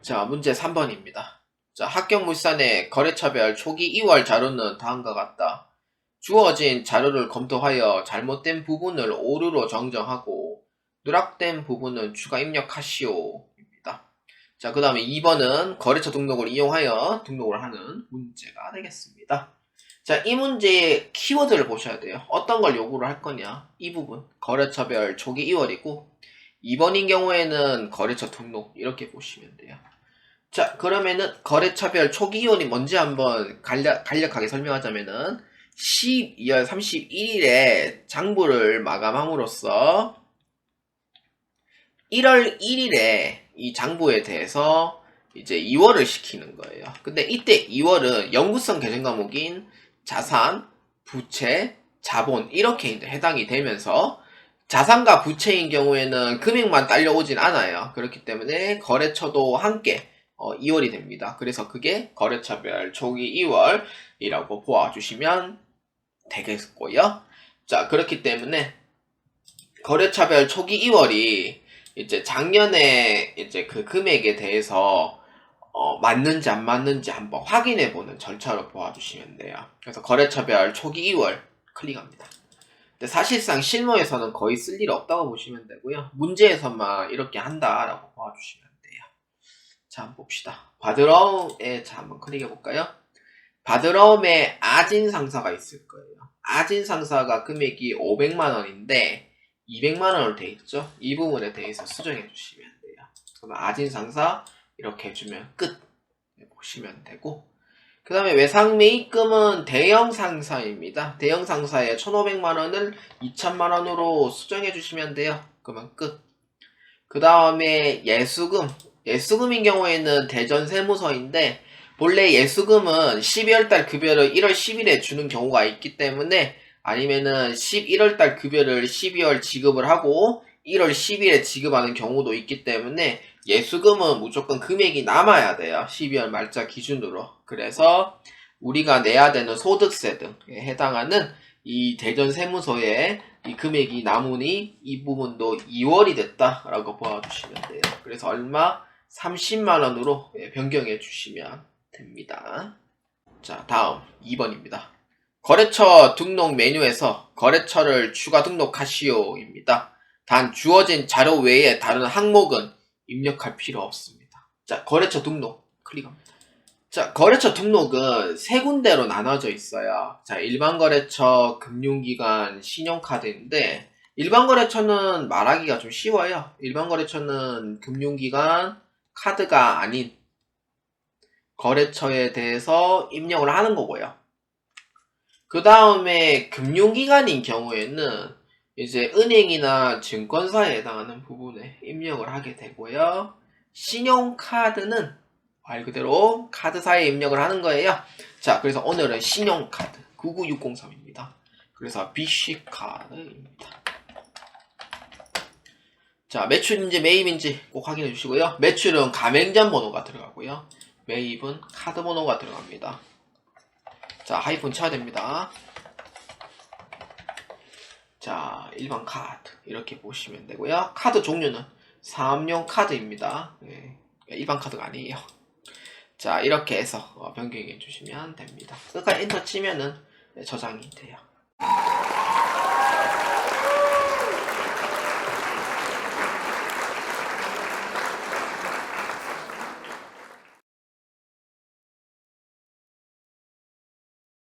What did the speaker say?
자, 문제 3번입니다. 자, 합격물산의 거래처별 초기 2월 자료는 다음과 같다. 주어진 자료를 검토하여 잘못된 부분을 오류로 정정하고 누락된 부분은 추가 입력하시오입니다. 자, 그 다음에 2번은 거래처 등록을 이용하여 등록을 하는 문제가 되겠습니다. 자, 이 문제의 키워드를 보셔야 돼요. 어떤 걸 요구를 할 거냐. 이 부분, 거래처별 초기 2월이고 2번인 경우에는 거래처 등록 이렇게 보시면 돼요. 자, 그러면은 거래처별 초기 이원이 뭔지 한번 간략하게 설명하자면은 12월 31일에 장부를 마감함으로써 1월 1일에 이 장부에 대해서 이제 2월을 시키는 거예요. 근데 이때 2월은 영구성 계정 과목인 자산, 부채, 자본 이렇게 이제 해당이 되면서 자산과 부채인 경우에는 금액만 딸려오진 않아요. 그렇기 때문에 거래처도 함께 2월이 됩니다. 그래서 그게 거래처별 초기 2월이라고 보아주시면 되겠고요. 자, 그렇기 때문에 거래처별 초기 2월이 이제 작년에 이제 그 금액에 대해서 맞는지 안 맞는지 한번 확인해보는 절차로 보아주시면 돼요. 그래서 거래처별 초기 2월 클릭합니다. 근데 사실상 실무에서는 거의 쓸 일 없다고 보시면 되고요. 문제에서만 이렇게 한다라고 보아주시면 돼요. 자, 한번 봅시다. 바드러움에 자 한번 클릭해볼까요? 바드러움에 아진상사가 있을 거예요. 아진상사가 금액이 500만원인데 200만원으로 돼 있죠? 이 부분에 대해서 수정해 주시면 돼요. 그러면 아진상사 이렇게 해주면 끝 보시면 되고, 그 다음에 외상매입금은 대형상사입니다. 대형상사에 1,500만원을 2,000만원으로 수정해 주시면 돼요. 그러면 끝. 그 다음에 예수금인 경우에는 대전세무서인데 본래 예수금은 12월달 급여를 1월 10일에 주는 경우가 있기 때문에, 아니면은 11월달 급여를 12월 지급을 하고 1월 10일에 지급하는 경우도 있기 때문에 예수금은 무조건 금액이 남아야 돼요. 12월 말자 기준으로. 그래서 우리가 내야 되는 소득세 등에 해당하는 이 대전세무서에 이 금액이 남으니 이 부분도 2월이 됐다라고 보아주시면 돼요. 그래서 얼마? 30만원으로 변경해 주시면 됩니다. 자, 다음 2번입니다. 거래처 등록 메뉴에서 거래처를 추가 등록하시오입니다. 단 주어진 자료 외에 다른 항목은 입력할 필요 없습니다. 자, 거래처 등록 클릭합니다. 자, 거래처 등록은 세 군데로 나눠져 있어요. 자, 일반 거래처, 금융기관, 신용카드인데 일반 거래처는 말하기가 좀 쉬워요. 일반 거래처는 금융기관, 카드가 아닌 거래처에 대해서 입력을 하는 거고요. 그 다음에 금융기관인 경우에는 이제 은행이나 증권사에 해당하는 부분에 입력을 하게 되고요. 신용카드는 말 그대로 카드사에 입력을 하는 거예요. 자, 그래서 오늘은 신용카드 99603입니다. 그래서 BC카드입니다. 자, 매출인지 매입인지 꼭 확인해 주시고요. 매출은 가맹점 번호가 들어가고요. 매입은 카드 번호가 들어갑니다. 자, 하이픈 쳐야 됩니다. 자, 일반 카드 이렇게 보시면 되고요. 카드 종류는 사업용 카드입니다. 네, 일반 카드가 아니에요. 자, 이렇게 해서 변경해 주시면 됩니다. 끝까지 엔터 치면은 저장이 돼요.